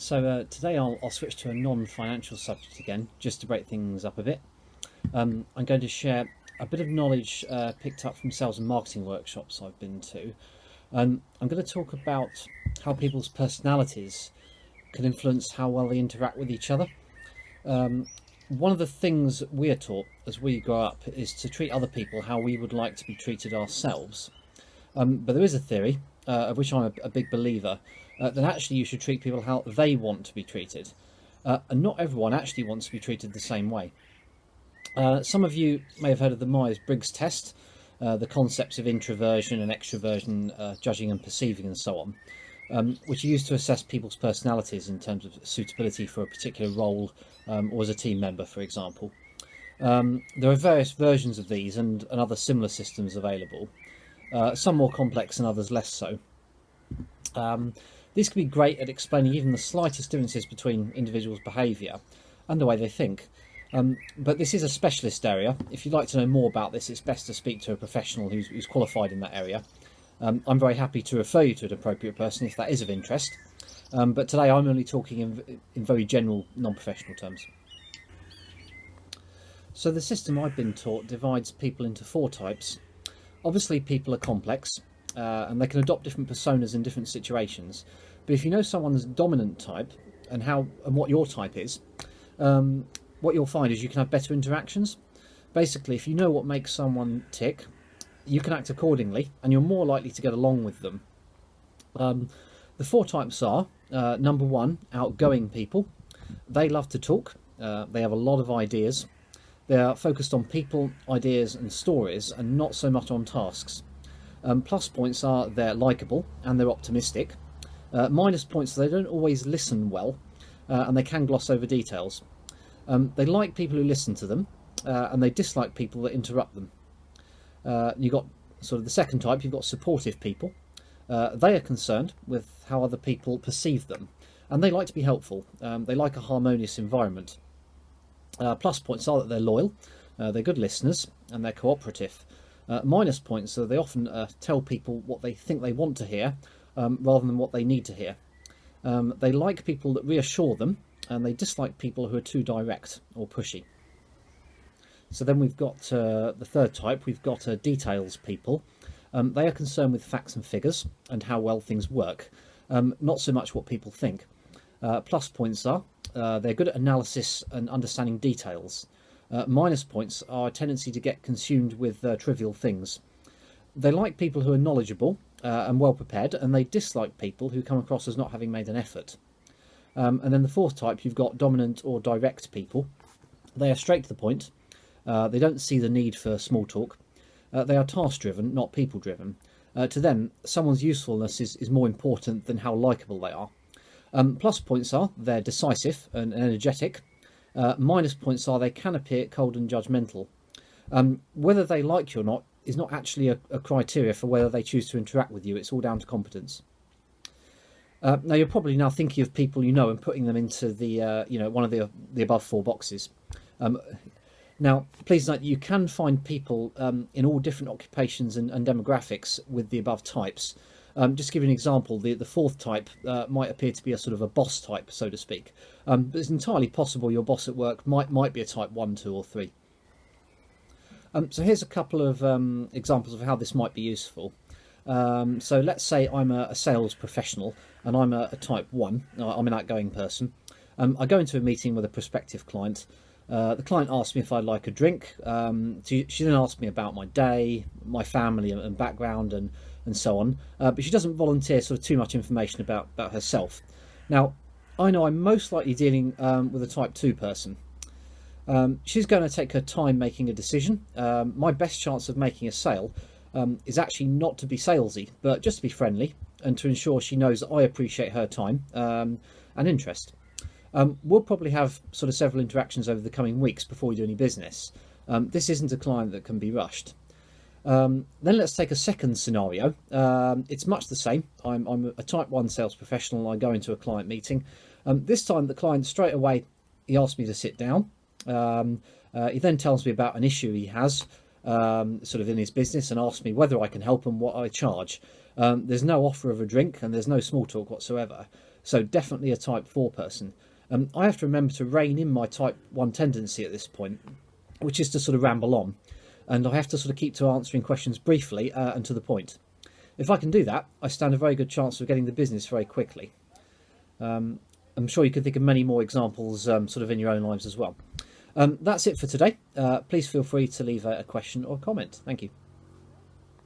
Today I'll switch to a non-financial subject again, just to break things up a bit. I'm going to share a bit of knowledge picked up from sales and marketing workshops I've been to. I'm going to talk about how people's personalities can influence how well they interact with each other. One of the things we are taught as we grow up is to treat other people how we would like to be treated ourselves. But there is a theory, of which I'm a big believer, that actually you should treat people how they want to be treated. And not everyone actually wants to be treated the same way. Some of you may have heard of the Myers-Briggs test, the concepts of introversion and extroversion, judging and perceiving and so on, which are used to assess people's personalities in terms of suitability for a particular role or as a team member, for example. There are various versions of these and other similar systems available, some more complex and others less so. These can be great at explaining even the slightest differences between individuals' behaviour and the way they think. But this is a specialist area. If you'd like to know more about this, it's best to speak to a professional who's qualified in that area. I'm very happy to refer you to an appropriate person if that is of interest. But today I'm only talking in very general, non-professional terms. So the system I've been taught divides people into 4 types. Obviously people are complex, and they can adopt different personas in different situations. But if you know someone's dominant type and what your type is, what you'll find is you can have better interactions. Basically, if you know what makes someone tick, you can act accordingly and you're more likely to get along with them. The 4 types are, number 1, outgoing people. They love to talk. They have a lot of ideas. They are focused on people, ideas and stories and not so much on tasks. Plus points are they're likeable and they're optimistic. Minus points are they don't always listen well and they can gloss over details. They like people who listen to them and they dislike people that interrupt them. You've got sort of the second type, you've got supportive people. They are concerned with how other people perceive them and they like to be helpful. They like a harmonious environment. Plus points are that they're loyal, they're good listeners and they're cooperative. Minus points are they often tell people what they think they want to hear rather than what they need to hear. They like people that reassure them and they dislike people who are too direct or pushy. So then we've got the third type, we've got details people. They are concerned with facts and figures and how well things work, not so much what people think. Plus points are they're good at analysis and understanding details. Minus points are a tendency to get consumed with trivial things. They like people who are knowledgeable and well prepared, and they dislike people who come across as not having made an effort. And then the fourth type, you've got dominant or direct people. They are straight to the point. They don't see the need for small talk. They are task driven, not people driven. To them, someone's usefulness is more important than how likeable they are. Plus points are they're decisive and energetic. Minus points are they can appear cold and judgmental. Whether they like you or not is not actually a criteria for whether they choose to interact with you. It's all down to competence. Now you're probably now thinking of people you know and putting them into the one of the above 4 boxes. Now please note you can find people in all different occupations and demographics with the above types. Just to give you an example, the 4th type might appear to be a sort of a boss type, so to speak. But it's entirely possible your boss at work might be a type 1, 2 or 3. So here's a couple of examples of how this might be useful. So let's say I'm a sales professional and I'm a type 1, I'm an outgoing person. I go into a meeting with a prospective client. The client asks me if I'd like a drink. She then asks me about my day, my family and background and so on. But she doesn't volunteer sort of too much information about herself. Now, I know I'm most likely dealing with a type 2 person. She's going to take her time making a decision. My best chance of making a sale is actually not to be salesy, but just to be friendly and to ensure she knows that I appreciate her time and interest. We'll probably have sort of several interactions over the coming weeks before we do any business. This isn't a client that can be rushed. Then let's take a second scenario. It's much the same. I'm a type 1 sales professional. I go into a client meeting. This time the client straight away, he asks me to sit down. He then tells me about an issue he has sort of in his business and asks me whether I can help and what I charge. There's no offer of a drink and there's no small talk whatsoever. So definitely a type 4 person. I have to remember to rein in my type 1 tendency at this point, which is to sort of ramble on. And I have to sort of keep to answering questions briefly and to the point. If I can do that, I stand a very good chance of getting the business very quickly. I'm sure you could think of many more examples sort of in your own lives as well. That's it for today. Please feel free to leave a question or comment. Thank you.